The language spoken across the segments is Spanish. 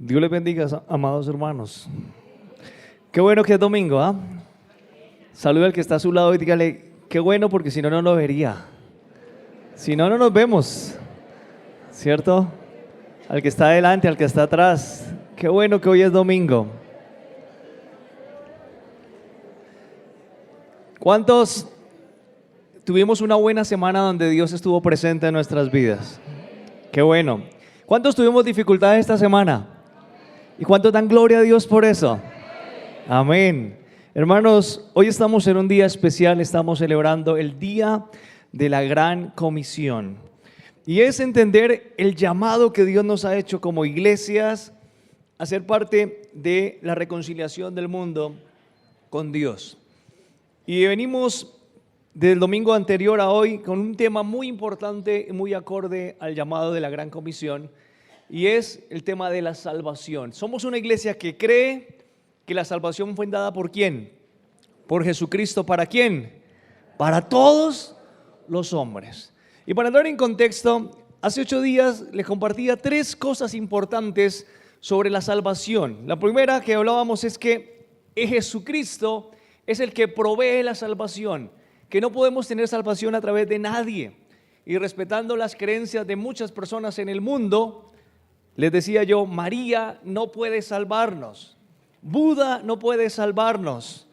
Dios les bendiga, amados hermanos. Qué bueno que es domingo, ¿ah? Saluda al que está a su lado y dígale, qué bueno, porque si no, no nos vería. Si no, no nos vemos, ¿cierto? Al que está adelante, al que está atrás. Qué bueno que hoy es domingo. ¿Cuántos tuvimos una buena semana donde Dios estuvo presente en nuestras vidas? Qué bueno. ¿Cuántos tuvimos dificultades esta semana? ¿Y cuántos dan gloria a Dios por eso? Amén. Hermanos, hoy estamos en un día especial, estamos celebrando el Día de la Gran Comisión. Y es entender el llamado que Dios nos ha hecho como iglesias a ser parte de la reconciliación del mundo con Dios. Y venimos del domingo anterior a hoy con un tema muy importante y muy acorde al llamado de la Gran Comisión, y es el tema de la salvación. Somos una iglesia que cree que la salvación fue dada ¿por quién? Por Jesucristo. ¿Para quién? Para todos los hombres. Y para entrar en contexto, hace 8 días les compartía 3 cosas importantes sobre la salvación. La primera que hablábamos es que Jesucristo es el que provee la salvación, que no podemos tener salvación a través de nadie. Y respetando las creencias de muchas personas en el mundo, les decía yo, María no puede salvarnos, Buda no puede salvarnos,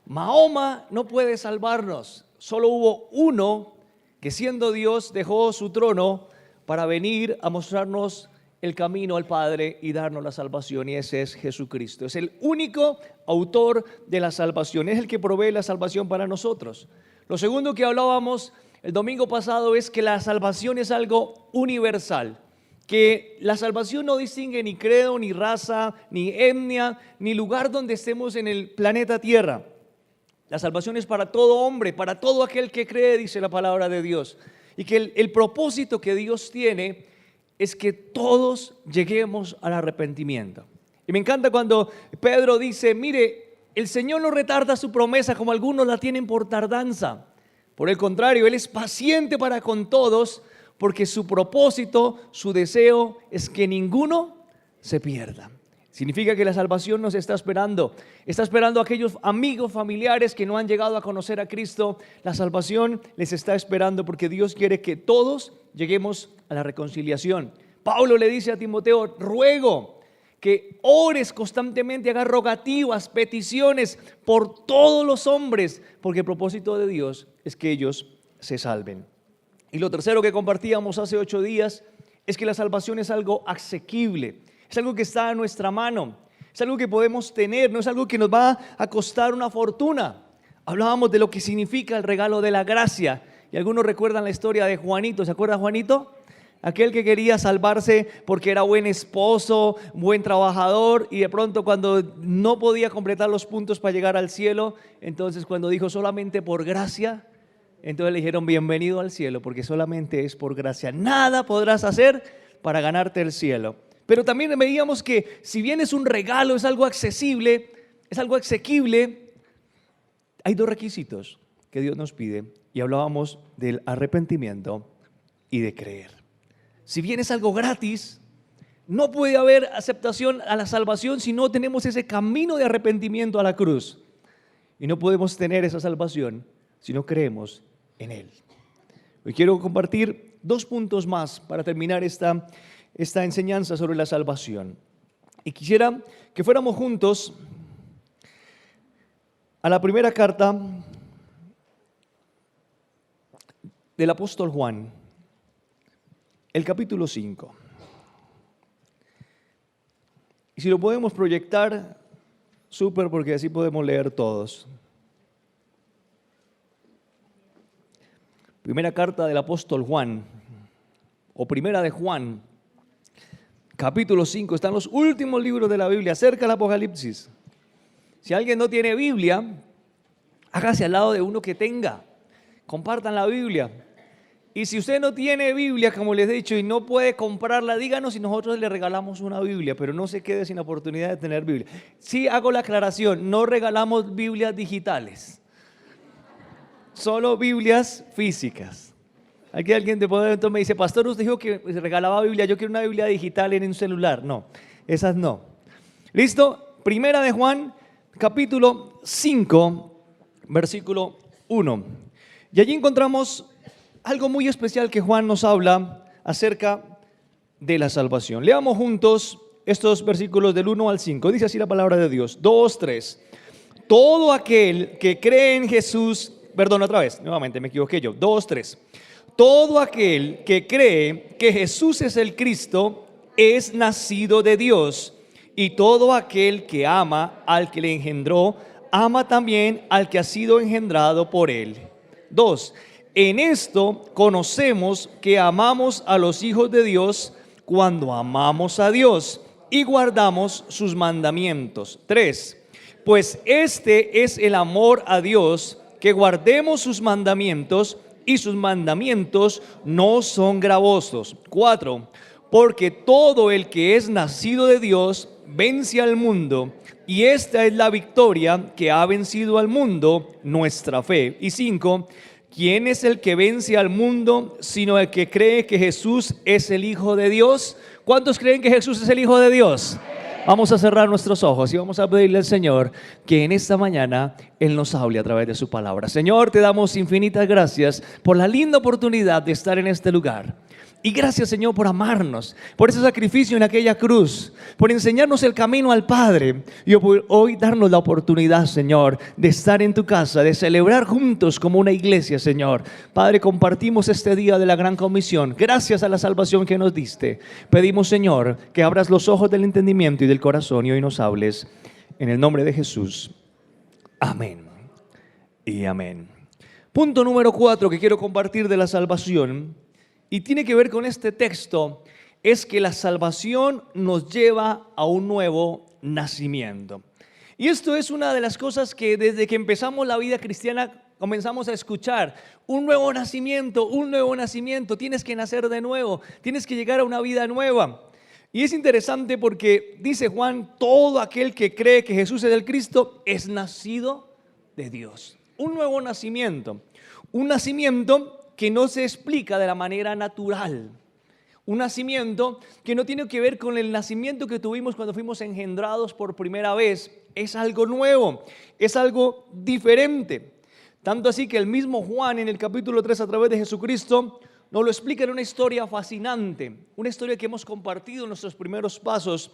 Mahoma no puede salvarnos. Solo hubo uno que, siendo Dios, dejó su trono para venir a mostrarnos el camino al Padre y darnos la salvación, y ese es Jesucristo. Es el único autor de la salvación, es el que provee la salvación para nosotros. Lo segundo que hablábamos el domingo pasado es que la salvación es algo universal, que la salvación no distingue ni credo, ni raza, ni etnia, ni lugar donde estemos en el planeta Tierra. La salvación es para todo hombre, para todo aquel que cree, dice la palabra de Dios. Y que el propósito que Dios tiene es que todos lleguemos al arrepentimiento. Y me encanta cuando Pedro dice, mire, el Señor no retarda su promesa como algunos la tienen por tardanza. Por el contrario, Él es paciente para con todos, porque su propósito, su deseo es que ninguno se pierda. Significa que la salvación nos está esperando a aquellos amigos, familiares que no han llegado a conocer a Cristo. La salvación les está esperando porque Dios quiere que todos lleguemos a la reconciliación. Pablo le dice a Timoteo, ruego que ores constantemente, hagas rogativas, peticiones por todos los hombres, porque el propósito de Dios es que ellos se salven. Y lo tercero que compartíamos hace 8 días es que la salvación es algo asequible, es algo que está a nuestra mano, es algo que podemos tener, no es algo que nos va a costar una fortuna. Hablábamos de lo que significa el regalo de la gracia, y algunos recuerdan la historia de Juanito. ¿Se acuerda Juanito? Aquel que quería salvarse porque era buen esposo, buen trabajador, y de pronto cuando no podía completar los puntos para llegar al cielo, entonces cuando dijo solamente por gracia, entonces le dijeron bienvenido al cielo, porque solamente es por gracia. Nada podrás hacer para ganarte el cielo. Pero también veíamos que si bien es un regalo, es algo accesible, es algo asequible, hay 2 requisitos que Dios nos pide, y hablábamos del arrepentimiento y de creer. Si bien es algo gratis, no puede haber aceptación a la salvación si no tenemos ese camino de arrepentimiento a la cruz. Y no podemos tener esa salvación si no creemos en Él. Hoy quiero compartir 2 puntos más para terminar esta enseñanza sobre la salvación. Y quisiera que fuéramos juntos a la primera carta del apóstol Juan, el capítulo 5. Y si lo podemos proyectar, súper, porque así podemos leer todos. Primera carta del apóstol Juan, o primera de Juan, capítulo 5. Están los últimos libros de la Biblia, cerca del Apocalipsis. Si alguien no tiene Biblia, hágase al lado de uno que tenga. Compartan la Biblia. Y si usted no tiene Biblia, como les he dicho, y no puede comprarla, díganos y nosotros le regalamos una Biblia, pero no se quede sin la oportunidad de tener Biblia. Sí, hago la aclaración, no regalamos Biblias digitales, solo Biblias físicas. Aquí alguien de poder entonces me dice, pastor, usted dijo que regalaba Biblia, yo quiero una Biblia digital en un celular. No, Esas no. ¿Listo? Primera de Juan, capítulo 5, versículo 1. Y allí encontramos algo muy especial que Juan nos habla acerca de la salvación. Leamos juntos estos versículos del 1 al 5. Dice así la palabra de Dios. 2, 3. Todo aquel que cree en Jesús, perdón, otra vez, nuevamente me equivoqué yo. 2, 3. Todo aquel que cree que Jesús es el Cristo es nacido de Dios, y todo aquel que ama al que le engendró, ama también al que ha sido engendrado por él. 2. En esto conocemos que amamos a los hijos de Dios cuando amamos a Dios y guardamos sus mandamientos. 3. Pues este es el amor a Dios, que guardemos sus mandamientos, y sus mandamientos no son gravosos. 4. Porque todo el que es nacido de Dios vence al mundo, y esta es la victoria que ha vencido al mundo, nuestra fe. Y 5. ¿Quién es el que vence al mundo sino el que cree que Jesús es el Hijo de Dios? ¿Cuántos creen que Jesús es el Hijo de Dios? Vamos a cerrar nuestros ojos y vamos a pedirle al Señor que en esta mañana Él nos hable a través de su palabra. Señor, te damos infinitas gracias por la linda oportunidad de estar en este lugar. Y gracias, Señor, por amarnos, por ese sacrificio en aquella cruz, por enseñarnos el camino al Padre y por hoy darnos la oportunidad, Señor, de estar en tu casa, de celebrar juntos como una iglesia, Señor. Padre, compartimos este día de la gran comisión. Gracias a la salvación que nos diste. Pedimos, Señor, que abras los ojos del entendimiento y del corazón y hoy nos hables. En el nombre de Jesús. Amén y amén. Punto número 4 que quiero compartir de la salvación, y tiene que ver con este texto, es que la salvación nos lleva a un nuevo nacimiento. Y esto es una de las cosas que desde que empezamos la vida cristiana comenzamos a escuchar. Un nuevo nacimiento, tienes que nacer de nuevo, tienes que llegar a una vida nueva. Y es interesante porque dice Juan, todo aquel que cree que Jesús es el Cristo es nacido de Dios. Un nuevo nacimiento, un nacimiento que no se explica de la manera natural. Un nacimiento que no tiene que ver con el nacimiento que tuvimos cuando fuimos engendrados por primera vez. Es algo nuevo, es algo diferente. Tanto así que el mismo Juan en el capítulo 3 a través de Jesucristo nos lo explica en una historia fascinante. Una historia que hemos compartido en nuestros primeros pasos.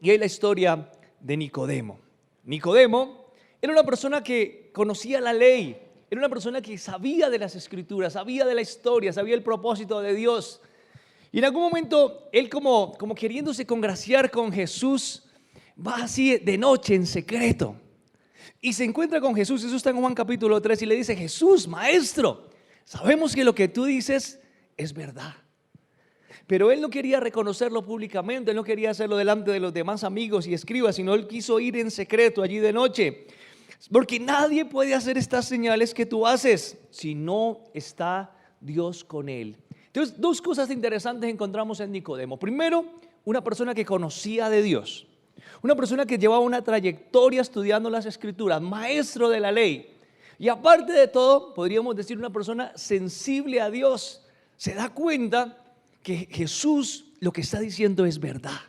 Y es la historia de Nicodemo. Nicodemo era una persona que conocía la ley. Era una persona que sabía de las Escrituras, sabía de la historia, sabía el propósito de Dios. Y en algún momento, él como queriéndose congraciar con Jesús, va así de noche en secreto. Y se encuentra con Jesús, eso está en Juan capítulo 3, y le dice, Jesús, maestro, sabemos que lo que tú dices es verdad. Pero él no quería reconocerlo públicamente, él no quería hacerlo delante de los demás amigos y escribas, sino él quiso ir en secreto allí de noche. Porque nadie puede hacer estas señales que tú haces si no está Dios con él. Entonces, dos cosas interesantes encontramos en Nicodemo. Primero, una persona que conocía de Dios. Una persona que llevaba una trayectoria estudiando las Escrituras, maestro de la ley. Y aparte de todo, podríamos decir una persona sensible a Dios. Se da cuenta que Jesús lo que está diciendo es verdad.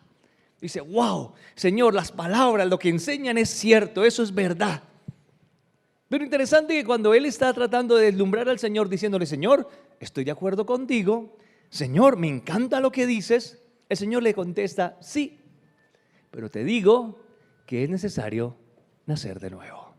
Dice, wow, Señor, las palabras, lo que enseñan es cierto, eso es verdad. Pero interesante que cuando él está tratando de deslumbrar al Señor diciéndole, Señor, estoy de acuerdo contigo, Señor, me encanta lo que dices, el Señor le contesta, sí, pero te digo que es necesario nacer de nuevo.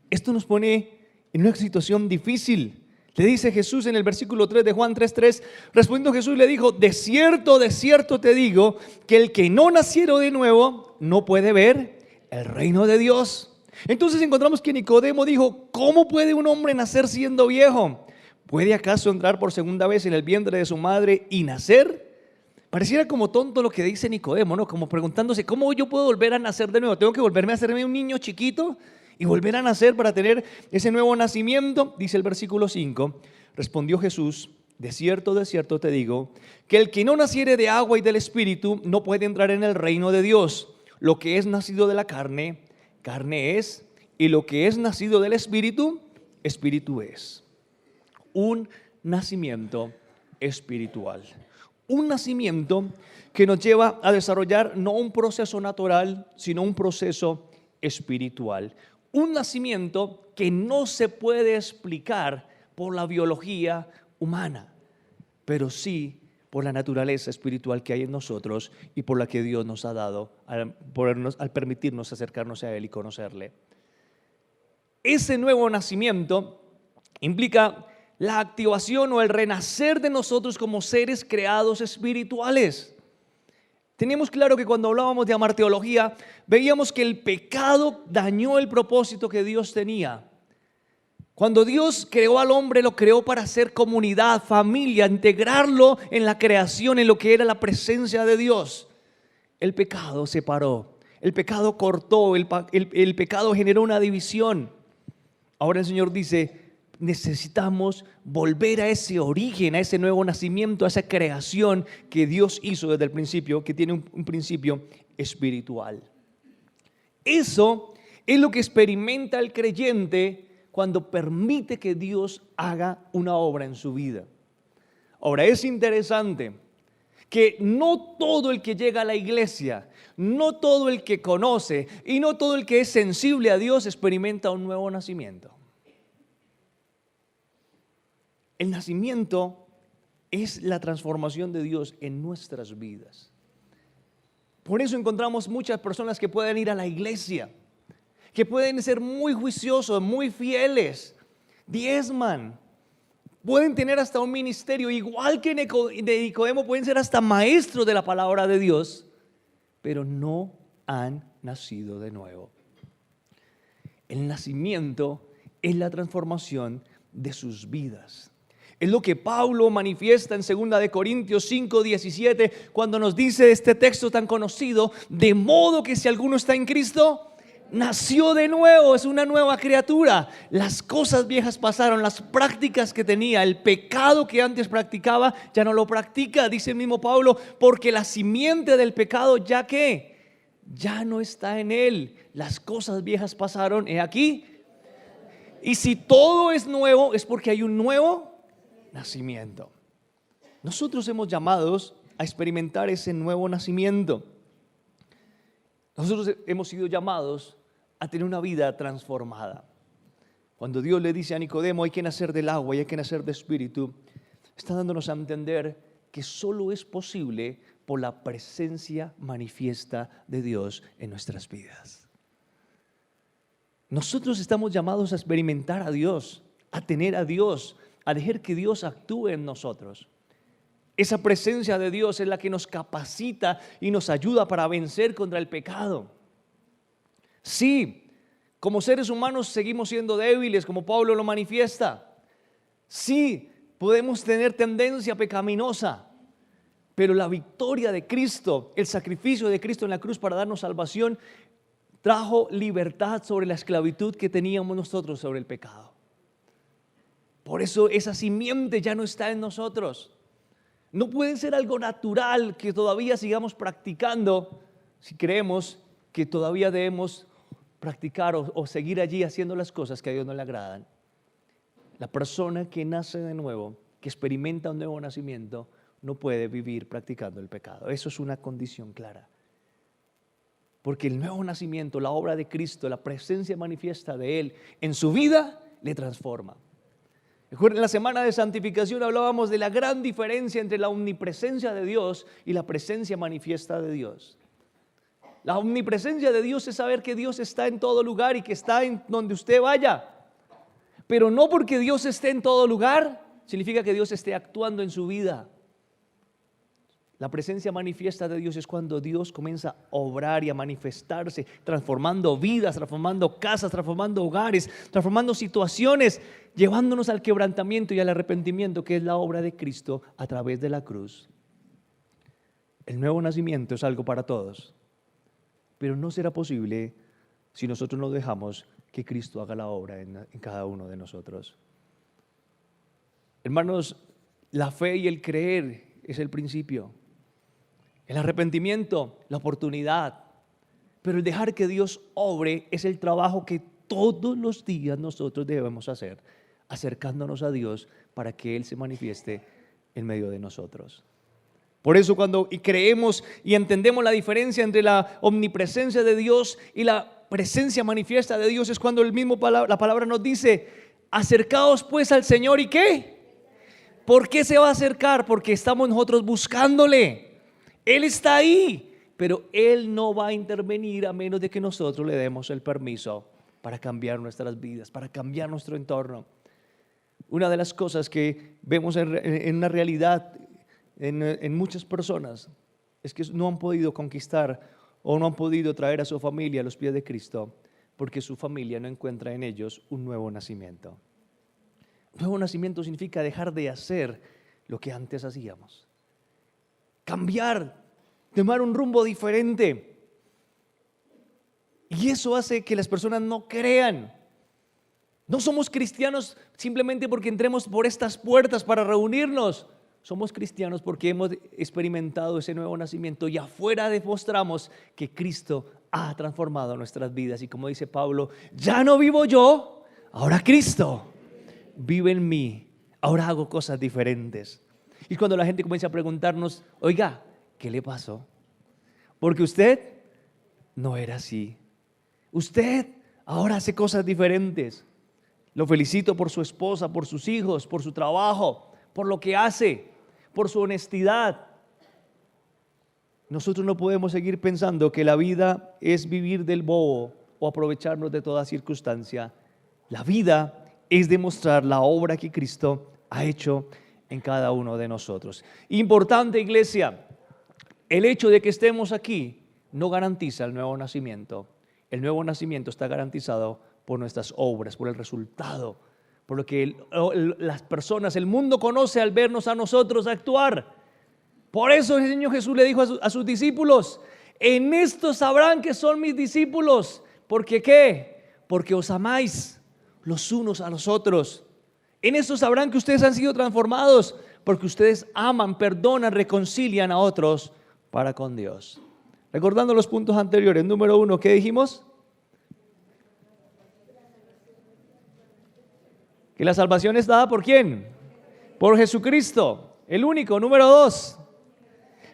Esto nos pone en una situación difícil. Le dice Jesús en el versículo 3 de Juan 3:3, respondiendo Jesús le dijo, de cierto te digo, que el que no naciera de nuevo no puede ver el reino de Dios. Entonces encontramos que Nicodemo dijo, ¿cómo puede un hombre nacer siendo viejo? ¿Puede acaso entrar por segunda vez en el vientre de su madre y nacer? Pareciera como tonto lo que dice Nicodemo, ¿no? Como preguntándose, ¿cómo yo puedo volver a nacer de nuevo? ¿Tengo que volverme a hacerme un niño chiquito y volver a nacer para tener ese nuevo nacimiento? Dice el versículo 5, respondió Jesús, de cierto te digo, que el que no naciere de agua y del Espíritu no puede entrar en el reino de Dios. Lo que es nacido de la carne, carne es, y lo que es nacido del Espíritu, Espíritu es. Un nacimiento espiritual. Un nacimiento que nos lleva a desarrollar no un proceso natural, sino un proceso espiritual. Un nacimiento que no se puede explicar por la biología humana, pero sí por la naturaleza espiritual que hay en nosotros y por la que Dios nos ha dado al permitirnos acercarnos a Él y conocerle. Ese nuevo nacimiento implica la activación o el renacer de nosotros como seres creados espirituales. Teníamos claro que cuando hablábamos de amarteología, veíamos que el pecado dañó el propósito que Dios tenía. Cuando Dios creó al hombre, lo creó para hacer comunidad, familia, integrarlo en la creación, en lo que era la presencia de Dios. El pecado separó, el pecado cortó, el pecado generó una división. Ahora el Señor dice, necesitamos volver a ese origen, a ese nuevo nacimiento, a esa creación que Dios hizo desde el principio, que tiene un principio espiritual. Eso es lo que experimenta el creyente cuando permite que Dios haga una obra en su vida. Ahora, es interesante que no todo el que llega a la iglesia, no todo el que conoce y no todo el que es sensible a Dios experimenta un nuevo nacimiento. El nacimiento es la transformación de Dios en nuestras vidas. Por eso encontramos muchas personas que pueden ir a la iglesia, que pueden ser muy juiciosos, muy fieles, diezman, pueden tener hasta un ministerio, igual que Nicodemo, pueden ser hasta maestros de la palabra de Dios, pero no han nacido de nuevo. El nacimiento es la transformación de sus vidas. Es lo que Pablo manifiesta en 2 Corintios 5:17 cuando nos dice este texto tan conocido, de modo que si alguno está en Cristo, nació de nuevo, es una nueva criatura. Las cosas viejas pasaron, las prácticas que tenía, el pecado que antes practicaba, ya no lo practica, dice el mismo Pablo, porque la simiente del pecado ya no está en él. Las cosas viejas pasaron, he aquí. Y si todo es nuevo, es porque hay un nuevo nacimiento. Nosotros hemos llamados a experimentar ese nuevo nacimiento. Nosotros hemos sido llamados a tener una vida transformada. Cuando Dios le dice a Nicodemo, hay que nacer del agua y hay que nacer de espíritu, está dándonos a entender que solo es posible por la presencia manifiesta de Dios en nuestras vidas. Nosotros estamos llamados a experimentar a Dios, a tener a Dios, a dejar que Dios actúe en nosotros. Esa presencia de Dios es la que nos capacita y nos ayuda para vencer contra el pecado. Sí, como seres humanos seguimos siendo débiles, como Pablo lo manifiesta. Sí, podemos tener tendencia pecaminosa, pero la victoria de Cristo, el sacrificio de Cristo en la cruz para darnos salvación, trajo libertad sobre la esclavitud que teníamos nosotros sobre el pecado. Por eso esa simiente ya no está en nosotros. No puede ser algo natural que todavía sigamos practicando si creemos que todavía debemos practicar o seguir allí haciendo las cosas que a Dios no le agradan. La persona que nace de nuevo, que experimenta un nuevo nacimiento, no puede vivir practicando el pecado. Eso es una condición clara. Porque el nuevo nacimiento, la obra de Cristo, la presencia manifiesta de Él en su vida, le transforma. En la semana de santificación hablábamos de la gran diferencia entre la omnipresencia de Dios y la presencia manifiesta de Dios. La omnipresencia de Dios es saber que Dios está en todo lugar y que está en donde usted vaya. Pero no porque Dios esté en todo lugar, significa que Dios esté actuando en su vida. La presencia manifiesta de Dios es cuando Dios comienza a obrar y a manifestarse, transformando vidas, transformando casas, transformando hogares, transformando situaciones, llevándonos al quebrantamiento y al arrepentimiento, que es la obra de Cristo a través de la cruz. El nuevo nacimiento es algo para todos, pero no será posible si nosotros no dejamos que Cristo haga la obra en cada uno de nosotros. Hermanos, la fe y el creer es el principio. El arrepentimiento, la oportunidad. Pero el dejar que Dios obre es el trabajo que todos los días nosotros debemos hacer, acercándonos a Dios para que Él se manifieste en medio de nosotros. Por eso cuando creemos y entendemos la diferencia entre la omnipresencia de Dios y la presencia manifiesta de Dios, es cuando la palabra nos dice: acercaos pues al Señor. ¿Y qué? ¿Por qué se va a acercar? Porque estamos nosotros buscándole. Él está ahí, pero Él no va a intervenir a menos de que nosotros le demos el permiso para cambiar nuestras vidas, para cambiar nuestro entorno. Una de las cosas que vemos en una realidad en muchas personas es que no han podido conquistar o no han podido traer a su familia a los pies de Cristo porque su familia no encuentra en ellos un nuevo nacimiento. Nuevo nacimiento significa dejar de hacer lo que antes hacíamos. Cambiar, tomar un rumbo diferente. Y eso hace que las personas no crean. No somos cristianos simplemente porque entremos por estas puertas para reunirnos. Somos cristianos porque hemos experimentado ese nuevo nacimiento y afuera demostramos que Cristo ha transformado nuestras vidas. Y como dice Pablo, ya no vivo yo, ahora Cristo vive en mí. Ahora hago cosas diferentes. Y cuando la gente comienza a preguntarnos: oiga, ¿qué le pasó? Porque usted no era así. Usted ahora hace cosas diferentes. Lo felicito por su esposa, por sus hijos, por su trabajo, por lo que hace, por su honestidad. Nosotros no podemos seguir pensando que la vida es vivir del bobo o aprovecharnos de toda circunstancia. La vida es demostrar la obra que Cristo ha hecho en cada uno de nosotros. Importante, iglesia, el hecho de que estemos aquí no garantiza el nuevo nacimiento. El nuevo nacimiento está garantizado por nuestras obras, por el resultado, por lo que las personas, el mundo conoce al vernos a nosotros actuar. Por eso el Señor Jesús le dijo a sus discípulos: en esto sabrán que son mis discípulos. ¿Porque qué? Porque os amáis los unos a los otros. En esto sabrán que ustedes han sido transformados, porque ustedes aman, perdonan, reconcilian a otros para con Dios. Recordando los puntos anteriores, número 1, ¿qué dijimos? Que la salvación es dada ¿por quién? Por Jesucristo, el único. Número 2,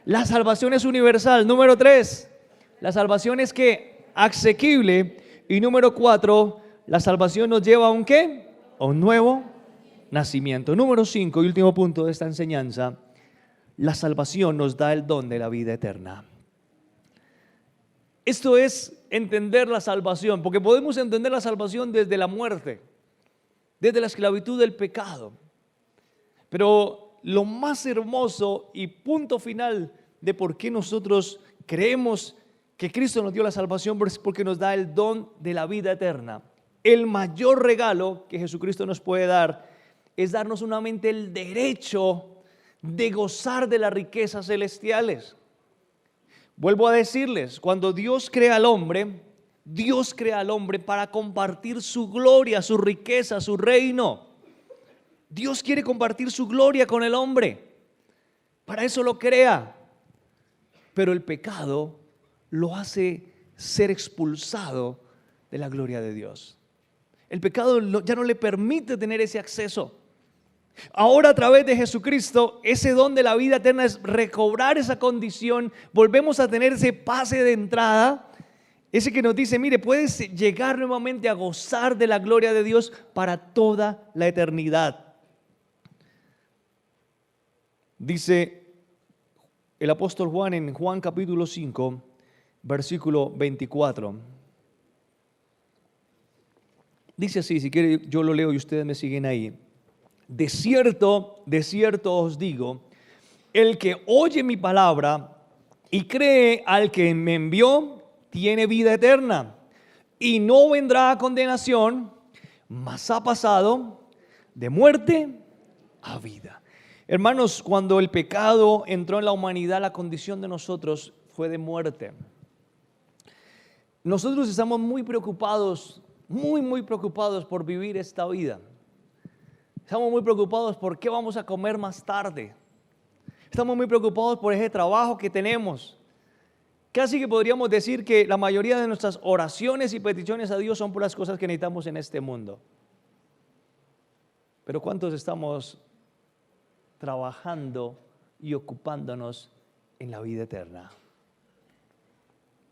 la salvación es universal. Número 3, la salvación es ¿qué? Asequible. Y número 4, la salvación nos lleva a un ¿qué? A un nuevo nacimiento. Número 5 y último punto de esta enseñanza: la salvación nos da el don de la vida eterna. Esto es entender la salvación, porque podemos entender la salvación desde la muerte, desde la esclavitud del pecado. Pero lo más hermoso y punto final de por qué nosotros creemos que Cristo nos dio la salvación es porque nos da el don de la vida eterna. El mayor regalo que Jesucristo nos puede dar es darnos solamente el derecho de gozar de las riquezas celestiales. Vuelvo a decirles, cuando Dios crea al hombre para compartir su gloria, su riqueza, su reino. Dios quiere compartir su gloria con el hombre. Para eso lo crea. Pero el pecado lo hace ser expulsado de la gloria de Dios. El pecado ya no le permite tener ese acceso. Ahora, a través de Jesucristo, ese don de la vida eterna es recobrar esa condición. Volvemos a tener ese pase de entrada, ese que nos dice: mire, puedes llegar nuevamente a gozar de la gloria de Dios para toda la eternidad. Dice el apóstol Juan en Juan capítulo 5, versículo 24. Dice así, si quiere yo lo leo y ustedes me siguen ahí. De cierto os digo, el que oye mi palabra y cree al que me envió, tiene vida eterna y no vendrá a condenación, mas ha pasado de muerte a vida. Hermanos, cuando el pecado entró en la humanidad, la condición de nosotros fue de muerte. Nosotros estamos muy preocupados, muy preocupados por vivir esta vida. Estamos muy preocupados por qué vamos a comer más tarde. Estamos muy preocupados por ese trabajo que tenemos. Casi que podríamos decir que la mayoría de nuestras oraciones y peticiones a Dios son por las cosas que necesitamos en este mundo. Pero ¿cuántos estamos trabajando y ocupándonos en la vida eterna.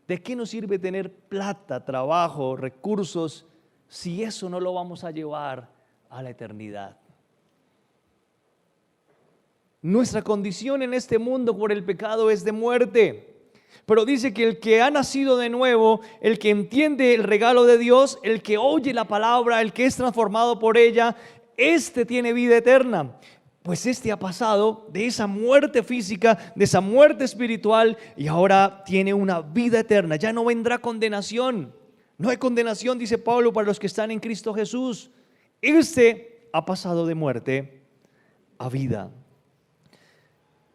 ¿De qué nos sirve tener plata, trabajo, recursos, si eso no lo vamos a llevar a la eternidad? Nuestra condición en este mundo por el pecado es de muerte. Pero dice que el que ha nacido de nuevo, el que entiende el regalo de Dios, el que oye la palabra, el que es transformado por ella, este tiene vida eterna. Pues este ha pasado de esa muerte física, de esa muerte espiritual, y ahora tiene una vida eterna. Ya no vendrá condenación. No hay condenación, dice Pablo, para los que están en Cristo Jesús. Este ha pasado de muerte a vida.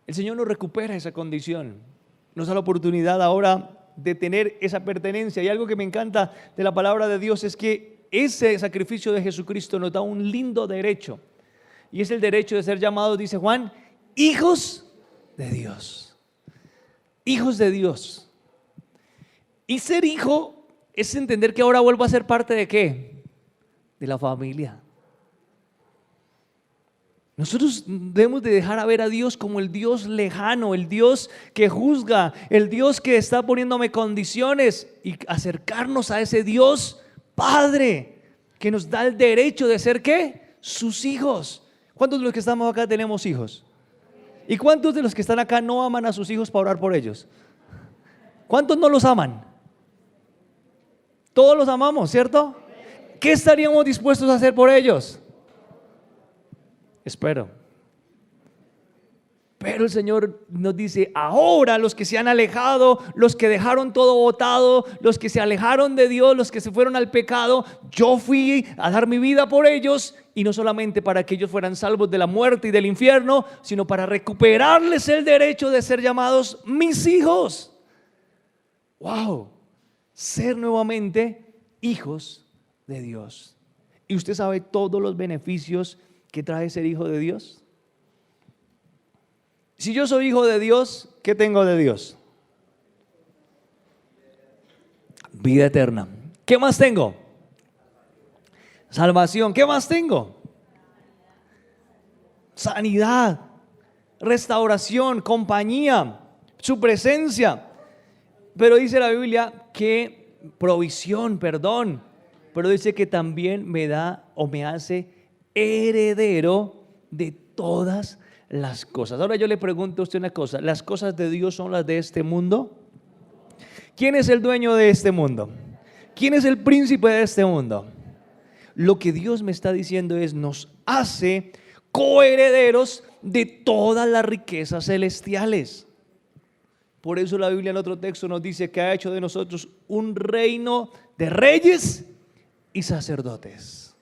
El Señor nos recupera esa condición. Nos da la oportunidad ahora de tener esa pertenencia. Y algo que me encanta de la palabra de Dios es que ese sacrificio de Jesucristo nos da un lindo derecho. Y es el derecho de ser llamados, dice Juan, hijos de Dios. Hijos de Dios. Y ser hijo es entender que ahora vuelvo a ser parte ¿de qué? De la familia. Nosotros debemos de dejar a ver a Dios como el Dios lejano, el Dios que juzga, el Dios que está poniéndome condiciones, y acercarnos a ese Dios Padre que nos da el derecho de ser ¿qué? Sus hijos. ¿Cuántos de los que estamos acá tenemos hijos? ¿Y cuántos de los que están acá no aman a sus hijos para orar por ellos? ¿Cuántos no los aman? Todos los amamos, ¿cierto? ¿Qué estaríamos dispuestos a hacer por ellos? Espero. Pero el Señor nos dice, ahora los que se han alejado, los que dejaron todo botado, los que se alejaron de Dios, los que se fueron al pecado, yo fui a dar mi vida por ellos, y no solamente para que ellos fueran salvos de la muerte y del infierno, sino para recuperarles el derecho de ser llamados mis hijos. ¡Wow! Ser nuevamente hijos de Dios. ¿Y usted sabe todos los beneficios que trae ser hijo de Dios? Si yo soy hijo de Dios, ¿qué tengo de Dios? Vida eterna. ¿Qué más tengo? Salvación. ¿Qué más tengo? Sanidad, restauración, compañía, su presencia. Pero dice la Biblia que provisión, perdón, pero dice que también me da o me hace heredero de todas las cosas. Ahora yo le pregunto a usted una cosa: ¿las cosas de Dios son las de este mundo? ¿Quién es el dueño de este mundo? ¿Quién es el príncipe de este mundo? Lo que Dios me está diciendo es: nos hace coherederos de todas las riquezas celestiales. Por eso la Biblia en otro texto nos dice que ha hecho de nosotros un reino de reyes y sacerdotes.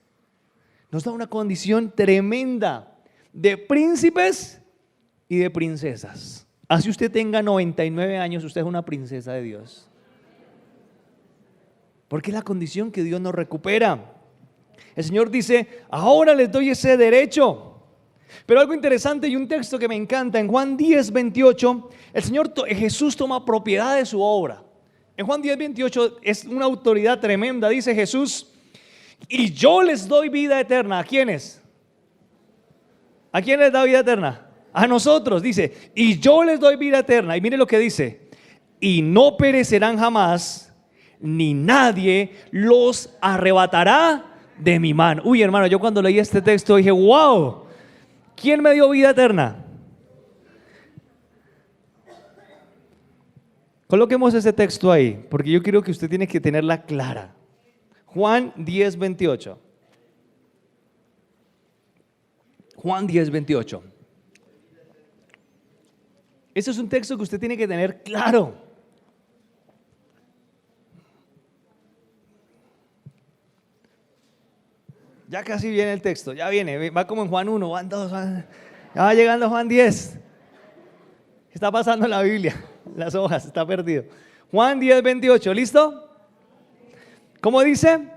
Nos da una condición tremenda de príncipes y de princesas. Así usted tenga 99 años, usted es una princesa de Dios. Porque es la condición que Dios nos recupera. El Señor dice: ahora les doy ese derecho. Pero algo interesante y un texto que me encanta, en Juan 10:28, el Señor Jesús toma propiedad de su obra. En Juan 10:28 es una autoridad tremenda. Dice Jesús: y yo les doy vida eterna. ¿A quiénes? ¿A quién les da vida eterna? A nosotros. Dice: y yo les doy vida eterna. Y mire lo que dice: y no perecerán jamás, ni nadie los arrebatará de mi mano. Uy, hermano, yo cuando leí este texto dije: wow, ¿quién me dio vida eterna? Coloquemos ese texto ahí, porque yo creo que usted tiene que tenerla clara. Juan 10:28. Juan 10:28. Ese es un texto que usted tiene que tener claro. Ya casi viene el texto, ya viene, va como en Juan 1, Juan 2, ya va llegando Juan 10. ¿Qué está pasando en la Biblia? Las hojas, está perdido. Juan 10:28, ¿listo? ¿Cómo dice?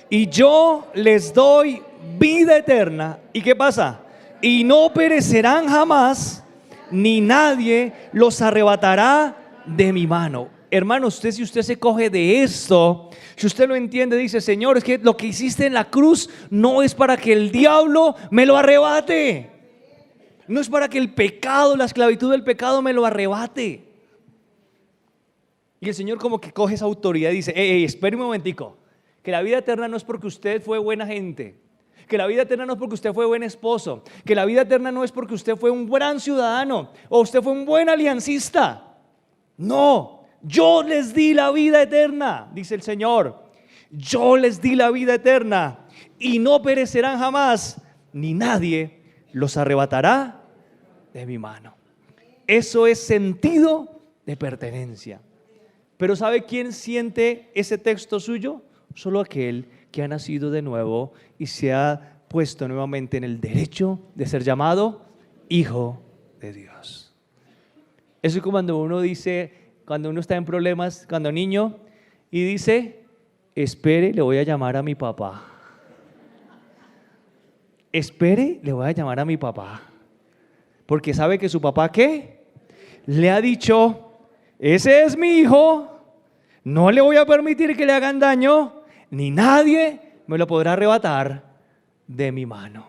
Y yo les doy vida eterna. ¿Y qué pasa? Y no perecerán jamás, ni nadie los arrebatará de mi mano. Hermano, si usted se coge de esto, si usted lo entiende, dice: Señor, es que lo que hiciste en la cruz no es para que el diablo me lo arrebate. No es para que el pecado, la esclavitud del pecado me lo arrebate. Y el Señor como que coge esa autoridad y dice, espere un momentico, que la vida eterna no es porque usted fue buena gente, que la vida eterna no es porque usted fue buen esposo, que la vida eterna no es porque usted fue un gran ciudadano o usted fue un buen aliancista. No, yo les di la vida eterna, dice el Señor. Yo les di la vida eterna y no perecerán jamás, ni nadie los arrebatará de mi mano. Eso es sentido de pertenencia. Pero ¿sabe quién siente ese texto suyo? Solo aquel que ha nacido de nuevo y se ha puesto nuevamente en el derecho de ser llamado hijo de Dios. Eso es como cuando uno dice, cuando uno está en problemas, cuando niño, y dice, espere, le voy a llamar a mi papá. Espere, le voy a llamar a mi papá. Porque sabe que su papá, ¿qué? Le ha dicho, ese es mi hijo, no le voy a permitir que le hagan daño, ni nadie me lo podrá arrebatar de mi mano.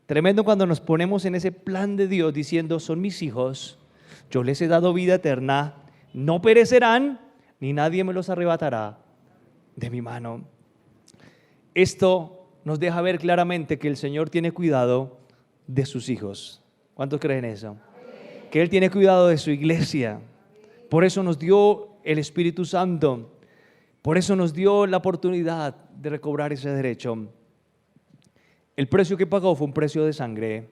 Tremendo cuando nos ponemos en ese plan de Dios diciendo, son mis hijos, yo les he dado vida eterna, no perecerán, ni nadie me los arrebatará de mi mano. Esto nos deja ver claramente que el Señor tiene cuidado de sus hijos. ¿Cuántos creen eso? Que Él tiene cuidado de su iglesia. Por eso nos dio el Espíritu Santo. Por eso nos dio la oportunidad de recobrar ese derecho. El precio que pagó fue un precio de sangre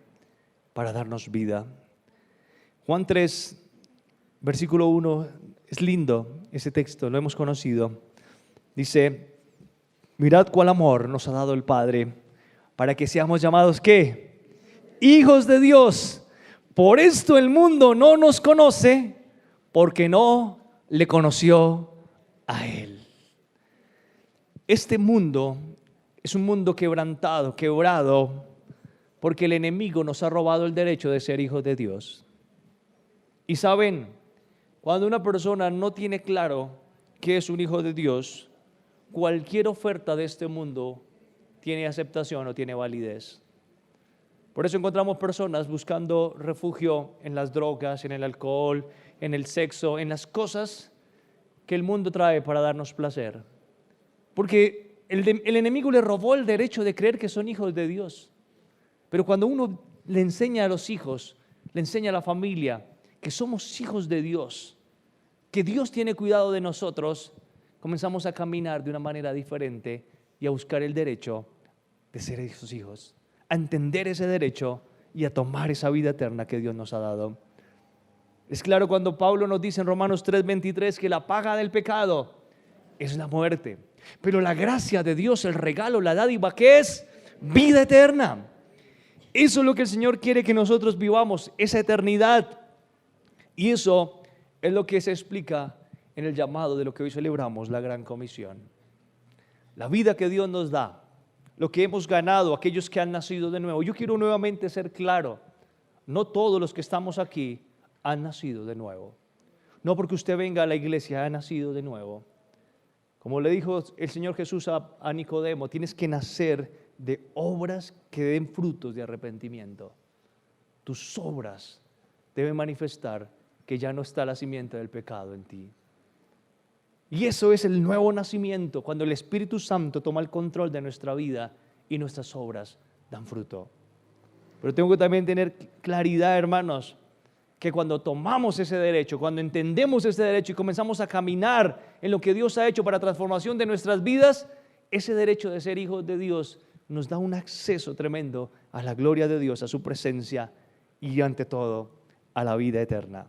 para darnos vida. Juan 3, versículo 1, es lindo ese texto, lo hemos conocido. Dice, mirad cuál amor nos ha dado el Padre para que seamos llamados, ¿qué? Hijos de Dios. Por esto el mundo no nos conoce, porque no le conoció a Él. Este mundo es un mundo quebrantado, quebrado, porque el enemigo nos ha robado el derecho de ser hijos de Dios. Y saben, cuando una persona no tiene claro que es un hijo de Dios, cualquier oferta de este mundo tiene aceptación o tiene validez. Por eso encontramos personas buscando refugio en las drogas, en el alcohol, en el sexo, en las cosas que el mundo trae para darnos placer. Porque el enemigo le robó el derecho de creer que son hijos de Dios. Pero cuando uno le enseña a los hijos, le enseña a la familia que somos hijos de Dios, que Dios tiene cuidado de nosotros, comenzamos a caminar de una manera diferente y a buscar el derecho de ser sus hijos, a entender ese derecho y a tomar esa vida eterna que Dios nos ha dado. Es claro cuando Pablo nos dice en Romanos 3:23 que la paga del pecado es la muerte, pero la gracia de Dios, el regalo, la dádiva, ¿qué es? Vida eterna. Eso es lo que el Señor quiere que nosotros vivamos, esa eternidad. Y eso es lo que se explica en el llamado de lo que hoy celebramos, la Gran Comisión. La vida que Dios nos da, lo que hemos ganado, aquellos que han nacido de nuevo. Yo quiero nuevamente ser claro, no todos los que estamos aquí han nacido de nuevo. No porque usted venga a la iglesia ha nacido de nuevo. Como le dijo el Señor Jesús a Nicodemo, tienes que nacer de obras que den frutos de arrepentimiento. Tus obras deben manifestar que ya no está la simiente del pecado en ti. Y eso es el nuevo nacimiento, cuando el Espíritu Santo toma el control de nuestra vida y nuestras obras dan fruto. Pero tengo que también tener claridad, hermanos, que cuando tomamos ese derecho, cuando entendemos ese derecho y comenzamos a caminar en lo que Dios ha hecho para transformación de nuestras vidas, ese derecho de ser hijos de Dios nos da un acceso tremendo a la gloria de Dios, a su presencia y ante todo a la vida eterna.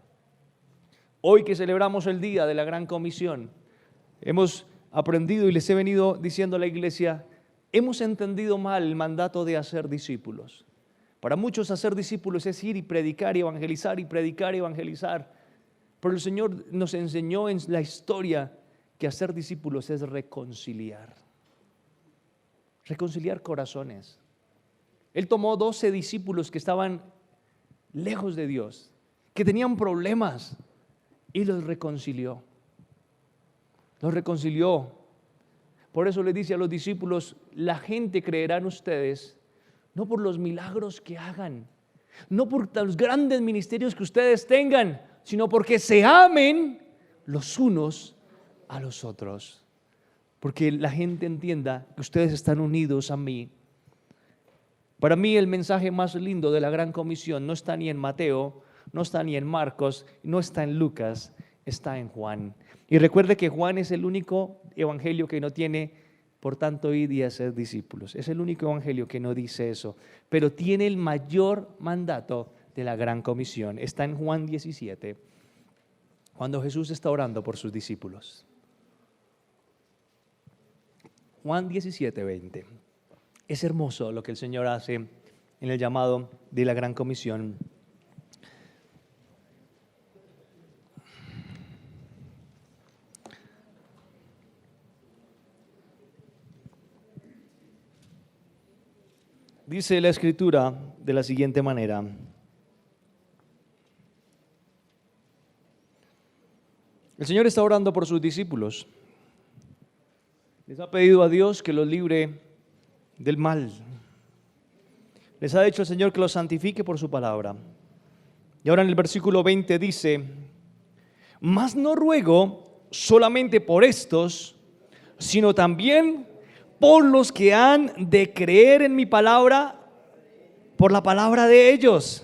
Hoy que celebramos el día de la Gran Comisión, hemos aprendido y les he venido diciendo a la iglesia, hemos entendido mal el mandato de hacer discípulos. Para muchos hacer discípulos es ir y predicar y evangelizar y predicar y evangelizar. Pero el Señor nos enseñó en la historia que hacer discípulos es reconciliar. Reconciliar corazones. Él tomó 12 discípulos que estaban lejos de Dios, que tenían problemas y los reconcilió. Los reconcilió. Por eso le dice a los discípulos, la gente creerá en ustedes no por los milagros que hagan, no por los grandes ministerios que ustedes tengan, sino porque se amen los unos a los otros. Porque la gente entienda que ustedes están unidos a mí. Para mí el mensaje más lindo de la Gran Comisión no está ni en Mateo, no está ni en Marcos, no está en Lucas, está en Juan. Y recuerde que Juan es el único evangelio que no tiene, por tanto, id y hacer discípulos. Es el único evangelio que no dice eso, pero tiene el mayor mandato de la Gran Comisión. Está en Juan 17, cuando Jesús está orando por sus discípulos. Juan 17, 20. Es hermoso lo que el Señor hace en el llamado de la Gran Comisión. Dice la Escritura de la siguiente manera: el Señor está orando por sus discípulos. Les ha pedido a Dios que los libre del mal. Les ha dicho el Señor que los santifique por su palabra. Y ahora en el versículo 20 dice: mas no ruego solamente por estos, sino también por los que han de creer en mi palabra, por la palabra de ellos.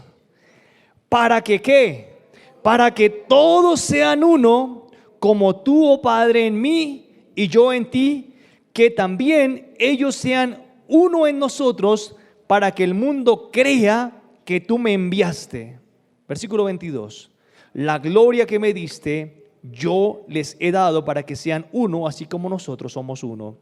¿Para que qué? Para que todos sean uno, como tú, oh Padre, en mí y yo en ti, que también ellos sean uno en nosotros, para que el mundo crea que tú me enviaste. Versículo 22. La gloria que me diste, yo les he dado para que sean uno, así como nosotros somos uno.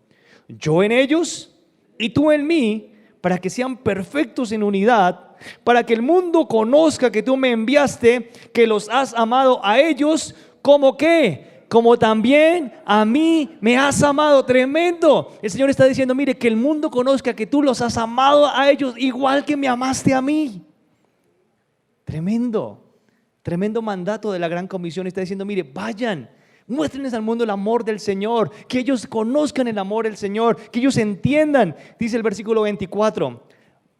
Yo en ellos y tú en mí, para que sean perfectos en unidad, para que el mundo conozca que tú me enviaste, que los has amado a ellos, como que como también a mí me has amado. Tremendo. El Señor está diciendo: mire, que el mundo conozca que tú los has amado a ellos igual que me amaste a mí. Tremendo. Tremendo mandato de la Gran Comisión. Está diciendo: mire, vayan, muéstrenles al mundo el amor del Señor, que ellos conozcan el amor del Señor, que ellos entiendan. Dice el versículo 24: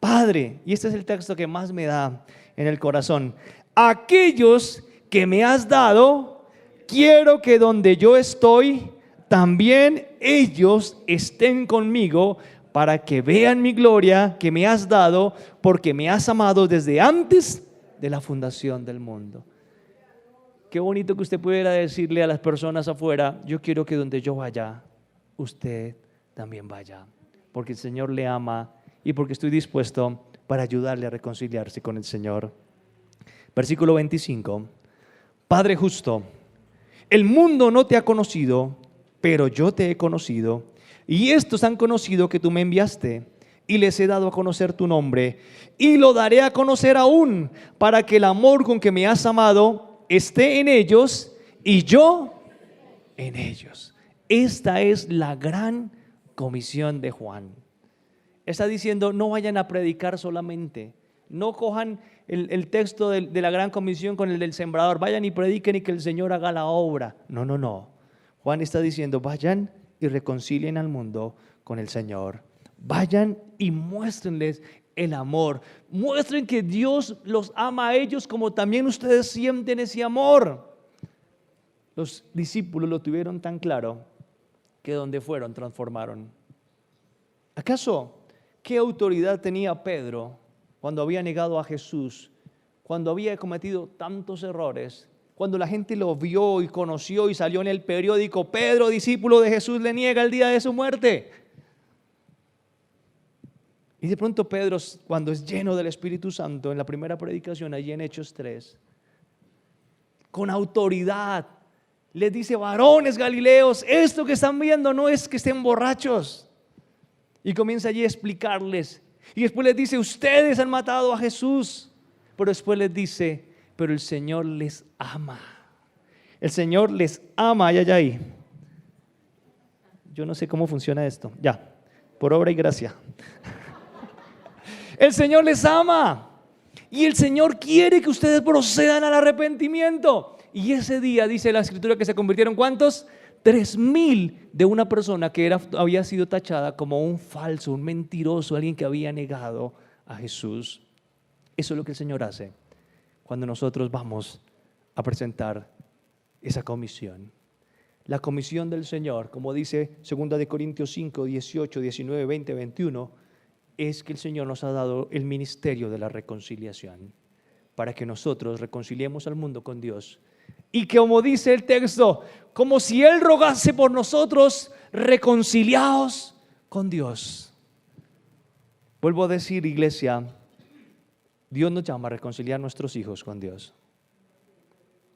Padre, y este es el texto que más me da en el corazón, aquellos que me has dado, quiero que donde yo estoy, también ellos estén conmigo, para que vean mi gloria que me has dado, porque me has amado desde antes de la fundación del mundo. Qué bonito que usted pudiera decirle a las personas afuera: yo quiero que donde yo vaya, usted también vaya, porque el Señor le ama y porque estoy dispuesto para ayudarle a reconciliarse con el Señor. Versículo 25. Padre justo, el mundo no te ha conocido, pero yo te he conocido, y estos han conocido que tú me enviaste, y les he dado a conocer tu nombre, y lo daré a conocer aún, para que el amor con que me has amado esté en ellos, y yo en ellos. Esta es la gran comisión de Juan. Está diciendo: no vayan a predicar solamente, no cojan el texto de la Gran Comisión con el del sembrador, vayan y prediquen y que el Señor haga la obra. No, no, no. Juan está diciendo: vayan y reconcilien al mundo con el Señor. Vayan y muéstrenles el amor. Muestren que Dios los ama a ellos como también ustedes sienten ese amor. Los discípulos lo tuvieron tan claro que donde fueron transformaron. ¿Acaso qué autoridad tenía Pedro cuando había negado a Jesús, cuando había cometido tantos errores, cuando la gente lo vio y conoció y salió en el periódico: Pedro, discípulo de Jesús, le niega el día de su muerte? Y de pronto Pedro, cuando es lleno del Espíritu Santo, en la primera predicación allí en Hechos 3, con autoridad les dice: varones galileos, esto que están viendo no es que estén borrachos. Y comienza allí a explicarles. Y después les dice: ustedes han matado a Jesús. Pero después les dice: pero el Señor les ama. El Señor les ama. Ay. Yo no sé cómo funciona esto. Ya, por obra y gracia. El Señor les ama. Y el Señor quiere que ustedes procedan al arrepentimiento. Y ese día dice la Escritura que se convirtieron, ¿cuántos? 3,000 de una persona que había sido tachada como un falso, un mentiroso, alguien que había negado a Jesús. Eso es lo que el Señor hace cuando nosotros vamos a presentar esa comisión. La comisión del Señor, como dice 2 Corintios 5, 18, 19, 20, 21, es que el Señor nos ha dado el ministerio de la reconciliación para que nosotros reconciliemos al mundo con Dios. Y que, como dice el texto, como si Él rogase por nosotros, reconciliados con Dios. Vuelvo a decir, iglesia, Dios nos llama a reconciliar a nuestros hijos con Dios.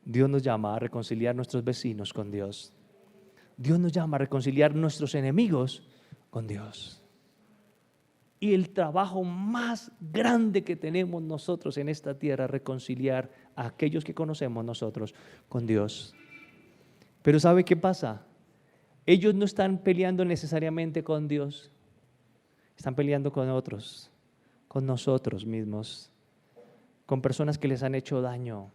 Dios nos llama a reconciliar a nuestros vecinos con Dios. Dios nos llama a reconciliar a nuestros enemigos con Dios. Y el trabajo más grande que tenemos nosotros en esta tierra es reconciliar a aquellos que conocemos nosotros con Dios. Pero ¿sabe qué pasa? Ellos no están peleando necesariamente con Dios. Están peleando con otros, con nosotros mismos, con personas que les han hecho daño.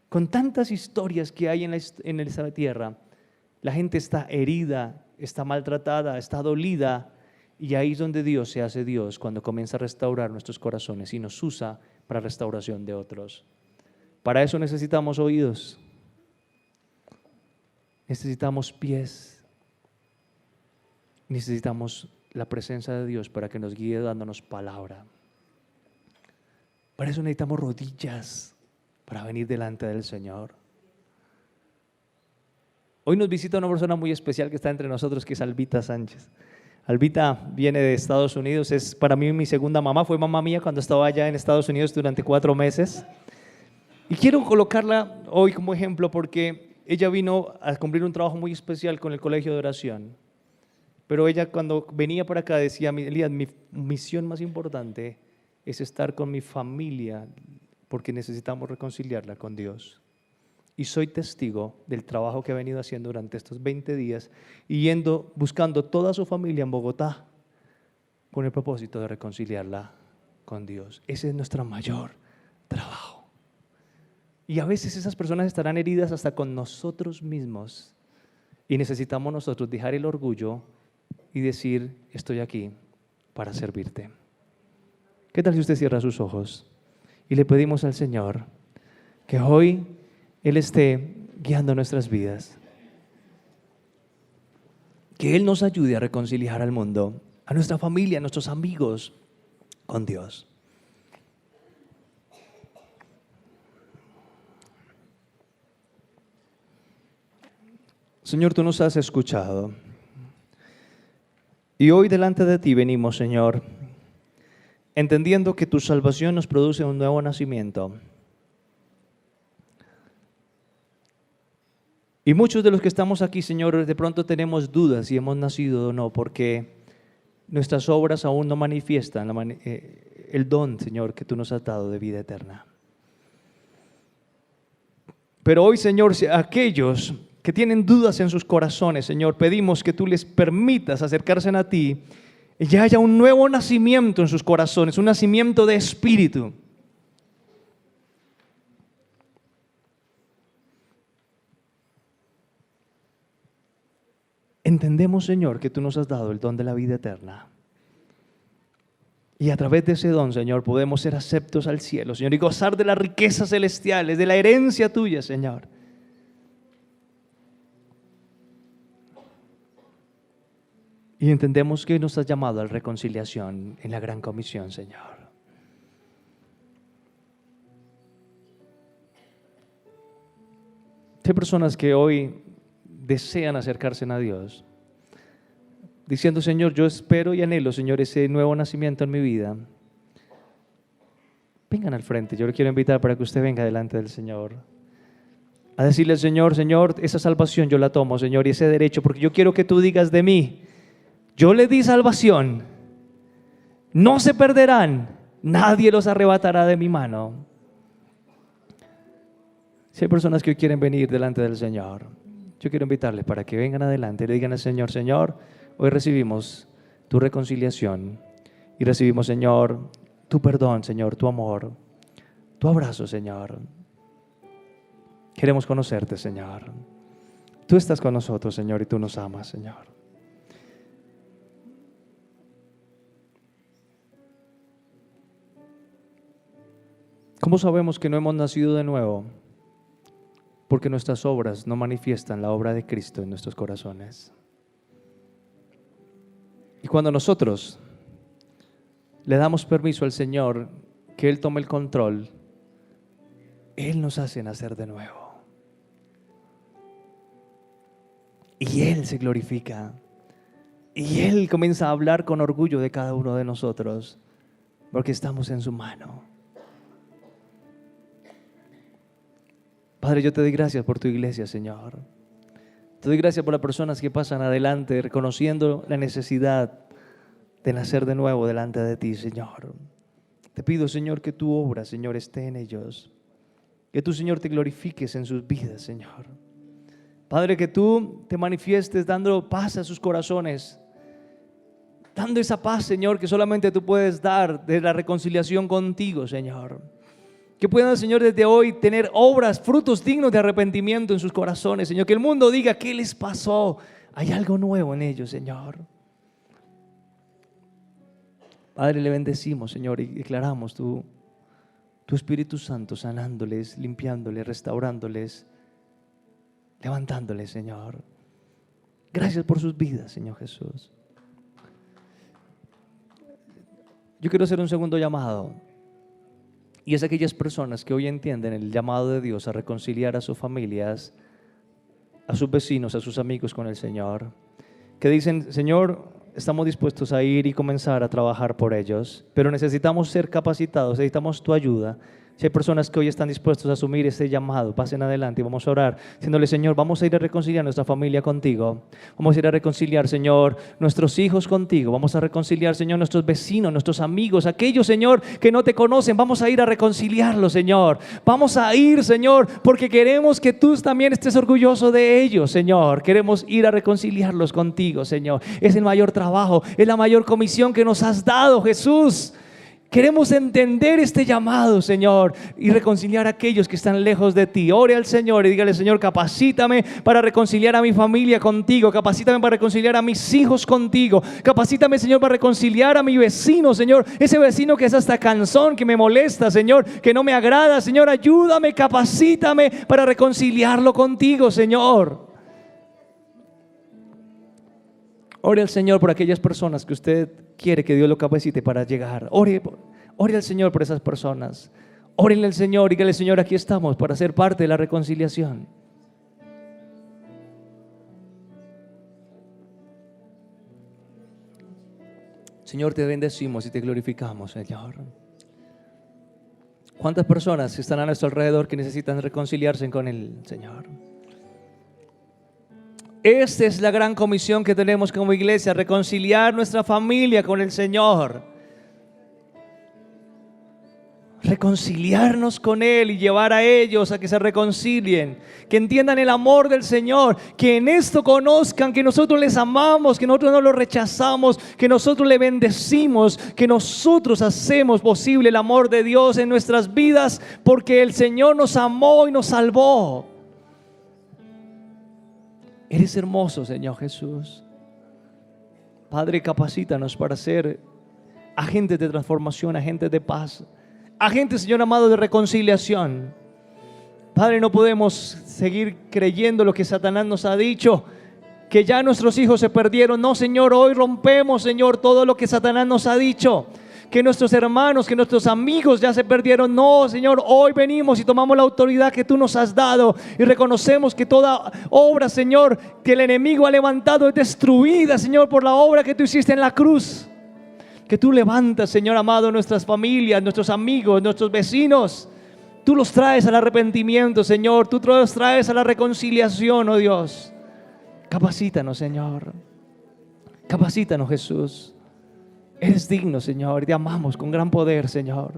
Con tantas historias que hay en esta tierra, la gente está herida, está maltratada, está dolida, y ahí es donde Dios se hace Dios, cuando comienza a restaurar nuestros corazones y nos usa para restauración de otros. Para eso necesitamos oídos, necesitamos pies, necesitamos la presencia de Dios para que nos guíe dándonos palabra. Para eso necesitamos rodillas para venir delante del Señor. Hoy nos visita una persona muy especial que está entre nosotros, que es Albita Sánchez. Albita viene de Estados Unidos, es para mí mi segunda mamá, fue mamá mía cuando estaba allá en Estados Unidos durante 4 meses. Y quiero colocarla hoy como ejemplo porque ella vino a cumplir un trabajo muy especial con el Colegio de Oración. Pero ella, cuando venía para acá, decía: Elías, mi misión más importante es estar con mi familia, porque necesitamos reconciliarla con Dios. Y soy testigo del trabajo que ha venido haciendo durante estos 20 días y buscando toda su familia en Bogotá con el propósito de reconciliarla con Dios. Ese es nuestro mayor trabajo. Y a veces esas personas estarán heridas hasta con nosotros mismos y necesitamos nosotros dejar el orgullo y decir: estoy aquí para servirte. ¿Qué tal si usted cierra sus ojos y le pedimos al Señor que hoy Él esté guiando nuestras vidas? Que Él nos ayude a reconciliar al mundo, a nuestra familia, a nuestros amigos con Dios. Señor, tú nos has escuchado. Y hoy delante de ti venimos, Señor, entendiendo que tu salvación nos produce un nuevo nacimiento. Y muchos de los que estamos aquí, Señor, de pronto tenemos dudas si hemos nacido o no, porque nuestras obras aún no manifiestan el don, Señor, que tú nos has dado de vida eterna. Pero hoy, Señor, aquellos que tienen dudas en sus corazones, Señor, pedimos que tú les permitas acercarse a ti y ya haya un nuevo nacimiento en sus corazones, un nacimiento de espíritu. Entendemos, Señor, que tú nos has dado el don de la vida eterna. Y a través de ese don, Señor, podemos ser aceptos al cielo, Señor, y gozar de las riquezas celestiales, de la herencia tuya, Señor. Y entendemos que nos has llamado a la reconciliación en la gran comisión, Señor. Hay personas que hoy desean acercarse a Dios, diciendo: Señor, yo espero y anhelo, Señor, ese nuevo nacimiento en mi vida. Vengan al frente, yo le quiero invitar para que usted venga delante del Señor, a decirle al Señor: Señor, esa salvación yo la tomo, Señor, y ese derecho, porque yo quiero que tú digas de mí: yo le di salvación, no se perderán, nadie los arrebatará de mi mano. Si hay personas que hoy quieren venir delante del Señor, yo quiero invitarles para que vengan adelante y le digan al Señor: Señor, hoy recibimos tu reconciliación y recibimos, Señor, tu perdón, Señor, tu amor, tu abrazo, Señor. Queremos conocerte, Señor. Tú estás con nosotros, Señor, y tú nos amas, Señor. ¿Cómo sabemos que no hemos nacido de nuevo? Porque nuestras obras no manifiestan la obra de Cristo en nuestros corazones. Y cuando nosotros le damos permiso al Señor que Él tome el control, Él nos hace nacer de nuevo. Y Él se glorifica. Y Él comienza a hablar con orgullo de cada uno de nosotros, porque estamos en su mano. Padre, yo te doy gracias por tu iglesia, Señor. Te doy gracias por las personas que pasan adelante reconociendo la necesidad de nacer de nuevo delante de ti, Señor. Te pido, Señor, que tu obra, Señor, esté en ellos. Que tú, Señor, te glorifiques en sus vidas, Señor. Padre, que tú te manifiestes dando paz a sus corazones, dando esa paz, Señor, que solamente tú puedes dar de la reconciliación contigo, Señor. Que puedan, Señor, desde hoy tener obras, frutos dignos de arrepentimiento en sus corazones, Señor. Que el mundo diga, ¿qué les pasó? Hay algo nuevo en ellos, Señor. Padre, le bendecimos, Señor, y declaramos tu Espíritu Santo sanándoles, limpiándoles, restaurándoles, levantándoles, Señor. Gracias por sus vidas, Señor Jesús. Yo quiero hacer un segundo llamado. Y es aquellas personas que hoy entienden el llamado de Dios a reconciliar a sus familias, a sus vecinos, a sus amigos con el Señor. Que dicen, Señor, estamos dispuestos a ir y comenzar a trabajar por ellos, pero necesitamos ser capacitados, necesitamos tu ayuda. Si hay personas que hoy están dispuestos a asumir este llamado, pasen adelante y vamos a orar, diciéndole, Señor, vamos a ir a reconciliar nuestra familia contigo. Vamos a ir a reconciliar, Señor, nuestros hijos contigo. Vamos a reconciliar, Señor, nuestros vecinos, nuestros amigos, aquellos, Señor, que no te conocen. Vamos a ir a reconciliarlos, Señor. Vamos a ir, Señor, porque queremos que tú también estés orgulloso de ellos, Señor. Queremos ir a reconciliarlos contigo, Señor. Es el mayor trabajo, es la mayor comisión que nos has dado, Jesús. Queremos entender este llamado, Señor, y reconciliar a aquellos que están lejos de ti. Ore al Señor y dígale, Señor, capacítame para reconciliar a mi familia contigo. Capacítame para reconciliar a mis hijos contigo. Capacítame, Señor, para reconciliar a mi vecino, Señor. Ese vecino que es hasta cansón, que me molesta, Señor, que no me agrada. Señor, ayúdame, capacítame para reconciliarlo contigo, Señor. Ore al Señor por aquellas personas que usted quiere que Dios lo capacite para llegar. Ore al Señor por esas personas. Órenle al Señor y dígale, Señor, aquí estamos para ser parte de la reconciliación. Señor, te bendecimos y te glorificamos, Señor. ¿Cuántas personas están a nuestro alrededor que necesitan reconciliarse con el Señor? Esta es la gran comisión que tenemos como iglesia, reconciliar nuestra familia con el Señor. Reconciliarnos con Él y llevar a ellos a que se reconcilien, que entiendan el amor del Señor, que en esto conozcan que nosotros les amamos, que nosotros no los rechazamos, que nosotros le bendecimos, que nosotros hacemos posible el amor de Dios en nuestras vidas porque el Señor nos amó y nos salvó. Eres hermoso, Señor Jesús. Padre, capacítanos para ser agentes de transformación, agentes de paz, agentes, Señor amado, de reconciliación. Padre, no podemos seguir creyendo lo que Satanás nos ha dicho, que ya nuestros hijos se perdieron. No, Señor, hoy rompemos, Señor, todo lo que Satanás nos ha dicho, que nuestros hermanos, que nuestros amigos ya se perdieron. No, Señor, hoy venimos y tomamos la autoridad que tú nos has dado y reconocemos que toda obra, Señor, que el enemigo ha levantado es destruida, Señor, por la obra que tú hiciste en la cruz. Que tú levantas, Señor amado, nuestras familias, nuestros amigos, nuestros vecinos. Tú los traes al arrepentimiento, Señor. Tú los traes a la reconciliación, oh Dios. Capacítanos, Señor. Capacítanos, Jesús. Eres digno, Señor, y te amamos con gran poder, Señor.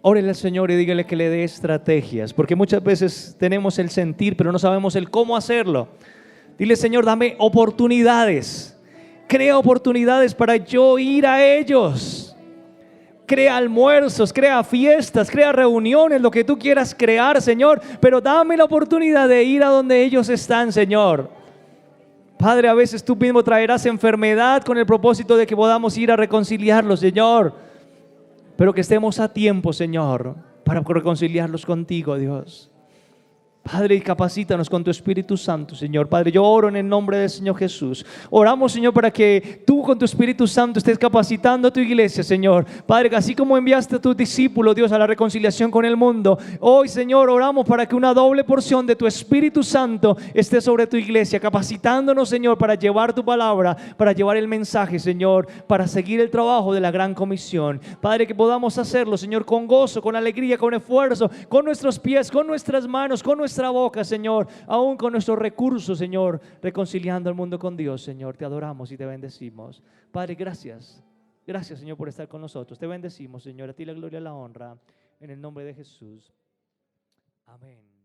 Órele al Señor y dígale que le dé estrategias, porque muchas veces tenemos el sentir, pero no sabemos el cómo hacerlo. Dile, Señor, dame oportunidades. Crea oportunidades para yo ir a ellos. Crea almuerzos, crea fiestas, crea reuniones, lo que tú quieras crear, Señor, pero dame la oportunidad de ir a donde ellos están, Señor. Padre, a veces tú mismo traerás enfermedad con el propósito de que podamos ir a reconciliarlos, Señor. Pero que estemos a tiempo, Señor, para reconciliarlos contigo, Dios. Padre, y capacítanos con tu Espíritu Santo, Señor. Padre, yo oro en el nombre del Señor Jesús. Oramos, Señor, para que tú con tu Espíritu Santo estés capacitando a tu iglesia, Señor. Padre, así como enviaste a tus discípulos, Dios, a la reconciliación con el mundo, hoy, Señor, oramos para que una doble porción de tu Espíritu Santo esté sobre tu iglesia, capacitándonos, Señor, para llevar tu palabra, para llevar el mensaje, Señor, para seguir el trabajo de la gran comisión. Padre, que podamos hacerlo, Señor, con gozo, con alegría, con esfuerzo, con nuestros pies, con nuestras manos, con nuestra boca, Señor, aún con nuestros recursos, Señor, reconciliando al mundo con Dios, Señor. Te adoramos y te bendecimos. Padre, gracias. Gracias, Señor, por estar con nosotros. Te bendecimos, Señor. A ti la gloria y la honra. En el nombre de Jesús. Amén.